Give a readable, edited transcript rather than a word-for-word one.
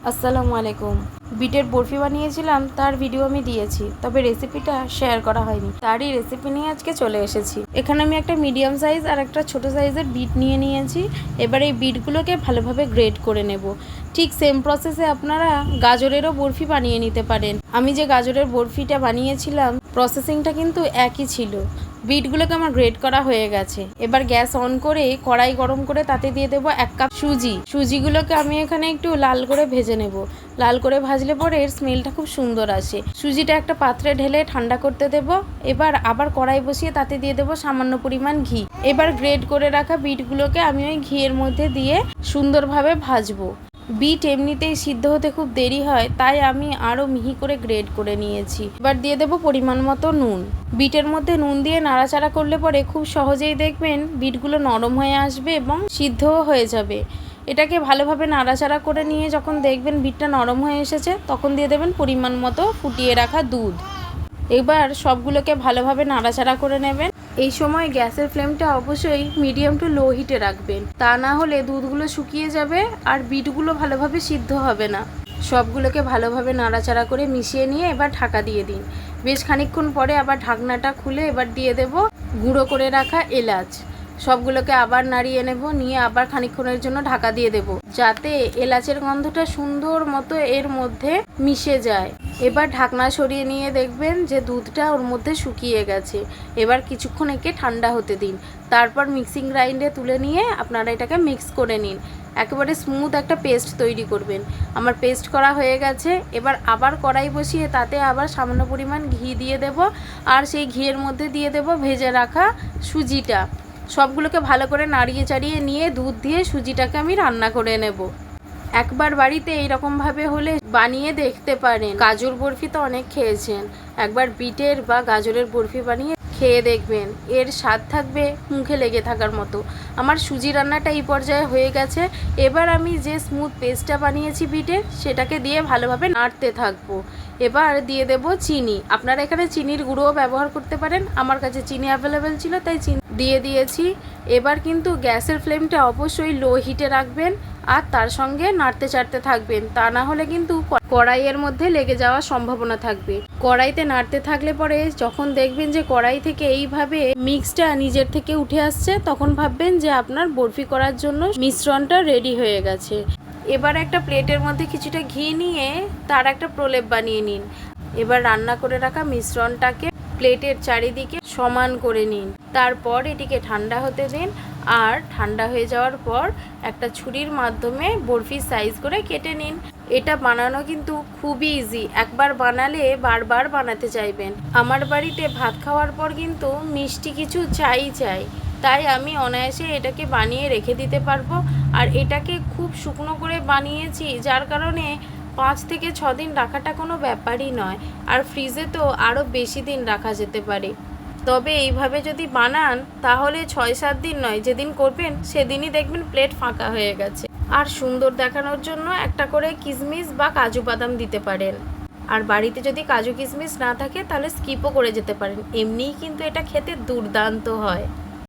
আসসালামু আলাইকুম। বিটের বরফি বানিয়েছিলাম, তার ভিডিও আমি দিয়েছি, তবে রেসিপিটা শেয়ার করা হয়নি। তারই রেসিপি নিয়ে আজকে চলে এসেছি। এখানে আমি একটা মিডিয়াম সাইজ আর একটা ছোট সাইজের বিট নিয়ে নিয়েছি। এবার এই বিটগুলোকে ভালোভাবে গ্রেড করে নেব। ঠিক সেম প্রসেসে আপনারা গাজরেরও বরফি বানিয়ে নিতে পারেন। আমি যে গাজরের বরফিটা বানিয়েছিলাম, প্রসেসিংটা কিন্তু একই ছিল। বিটগুলোকে আমার গ্রেড করা হয়ে গেছে। এবার গ্যাস অন করে কড়াই গরম করে তাতে দিয়ে দেবো 1 কাপ সুজি। সুজিগুলোকে আমি এখানে একটু লাল করে ভেজে নেব। লাল করে ভাজলে পরে এর স্মেলটা খুব সুন্দর আসে। সুজিটা একটা পাত্রে ঢেলে ঠান্ডা করতে দেব। এবার আবার কড়াই বসিয়ে তাতে দিয়ে দেবো সামান্য পরিমাণ ঘি। এবার গ্রেড করে রাখা বিটগুলোকে আমি ওই ঘিয়ের মধ্যে দিয়ে সুন্দরভাবে ভাজবো। বিট এমনিতেই সিদ্ধ হতে খুব দেরি হয়, তাই আমি আরও মিহি করে গ্রেড করে নিয়েছি। এবার দিয়ে দেবো পরিমাণ মতো নুন। বিটের মধ্যে নুন দিয়ে নাড়াচাড়া করলে পরে খুব সহজেই দেখবেন বিটগুলো নরম হয়ে আসবে এবং সিদ্ধও হয়ে যাবে। এটাকে ভালোভাবে নাড়াচাড়া করে নিয়ে যখন দেখবেন বিটটা নরম হয়ে এসেছে, তখন দিয়ে দেবেন পরিমাণ মতো ফুটিয়ে রাখা দুধ। এবার সবগুলোকে ভালোভাবে নাড়াচাড়া করে নেবেন। এই সময় গ্যাসের ফ্লেমটা অবশ্যই মিডিয়াম টু লো হিটে রাখবেন, তা না হলে দুধগুলো শুকিয়ে যাবে আর বিটগুলো ভালোভাবে সিদ্ধ হবে না। সবগুলোকে ভালোভাবে নাড়াচাড়া করে মিশিয়ে নিয়ে এবার ঢাকা দিয়ে দিন। বেশ খানিকক্ষণ পরে আবার ঢাকনাটা খুলে এবার দিয়ে দেব গুঁড়ো করে রাখা এলাচ। সবগুলোকে আবার নাড়িয়ে নেব, নিয়ে আবার খানিকক্ষণের জন্য ঢাকা দিয়ে দেব, যাতে এলাচের গন্ধটা সুন্দর মতো এর মধ্যে মিশে যায়। এবার ঢাকনা সরিয়ে নিয়ে দেখবেন যে দুধটা ওর মধ্যে শুকিয়ে গেছে। এবার কিছুক্ষণ একে ঠান্ডা হতে দিন। তারপর মিক্সিং গ্রাইন্ডে তুলে নিয়ে আপনারা এটাকে মিক্স করে নিন। একেবারে স্মুথ একটা পেস্ট তৈরি করবেন। আমার পেস্ট করা হয়ে গেছে। এবার আবার কড়াই বসিয়ে তাতে আবার সামান্য পরিমাণ ঘি দিয়ে দেব, আর সেই ঘিয়ের মধ্যে দিয়ে দেব ভেজে রাখা সুজিটা। সবগুলোকে ভালো করে নাড়িয়ে চাড়িয়ে নিয়ে দুধ দিয়ে সুজিটাকে আমি রান্না করে নেব। একবার বাড়িতে এইরকমভাবে হলে বানিয়ে দেখতে পারেন। গাজর বরফি তো অনেক খেয়েছেন, একবার বিটের বা গাজরের বরফি বানিয়ে খেয়ে দেখবেন। এর স্বাদ থাকবে মুখে লেগে থাকার মতো। আমার সুজি রান্নাটা এই পর্যায়ে হয়ে গেছে। এবার আমি যে স্মুথ পেস্টটা বানিয়েছি বিটের, সেটাকে দিয়ে ভালোভাবে নাড়তে থাকবো। এবার দিয়ে দেব চিনি। আপনারা এখানে চিনির গুঁড়োও ব্যবহার করতে পারেন। আমার কাছে চিনি অ্যাভেলেবেল ছিল, তাই চিনি দিয়ে দিয়েছি। এবার কিন্তু গ্যাসের ফ্লেমটা অবশ্যই লো হিটে রাখবেন আর তার সঙ্গে নাড়তে চাড়তে থাকবেন, তা না হলে কিন্তু কড়াইয়ের মধ্যে লেগে যাওয়ার সম্ভাবনা থাকবে। কড়াইতে নাড়তে থাকলে পরে যখন দেখবেন যে কড়াই থেকে এইভাবে মিক্সটা নিজের থেকে উঠে আসছে, তখন ভাববেন যে আপনার বরফি করার জন্য মিশ্রণটা রেডি হয়ে গেছে। এবার একটা প্লেটের মধ্যে কিছুটা ঘি নিয়ে তার একটা প্রলেপ বানিয়ে নিন। এবার রান্না করে রাখা মিশ্রণটাকে প্লেটের চারিদিকে সমান করে নিন। তারপর এটিকে ঠান্ডা হতে দিন, আর ঠান্ডা হয়ে যাওয়ার পর একটা ছুরির মাধ্যমে বরফির সাইজ করে কেটে নিন। এটা বানানো কিন্তু খুবই ইজি। একবার বানালে বারবার বানাতে চাইবেন। আমার বাড়িতে ভাত খাওয়ার পর কিন্তু মিষ্টি কিছু চাই, তাই আমি অনায়াসে এটাকে বানিয়ে রেখে দিতে পারবো। আর এটাকে খুব শুকনো করে বানিয়েছি, যার কারণে 5 থেকে 6 দিন রাখাটা কোনো ব্যাপারই নয়। আর ফ্রিজে তো আরও বেশি দিন রাখা যেতে পারে। তবে এইভাবে যদি বানান তাহলে 6-7 দিন নয়, যেদিন করবেন সেদিনই দেখবেন প্লেট ফাঁকা হয়ে গেছে। আর সুন্দর দেখানোর জন্য একটা করে কিশমিশ বা কাজু বাদাম দিতে পারেন। আর বাড়িতে যদি কাজু কিশমিশ না থাকে তাহলে স্কিপও করে যেতে পারেন। এমনিই কিন্তু এটা খেতে দুর্দান্ত হয়।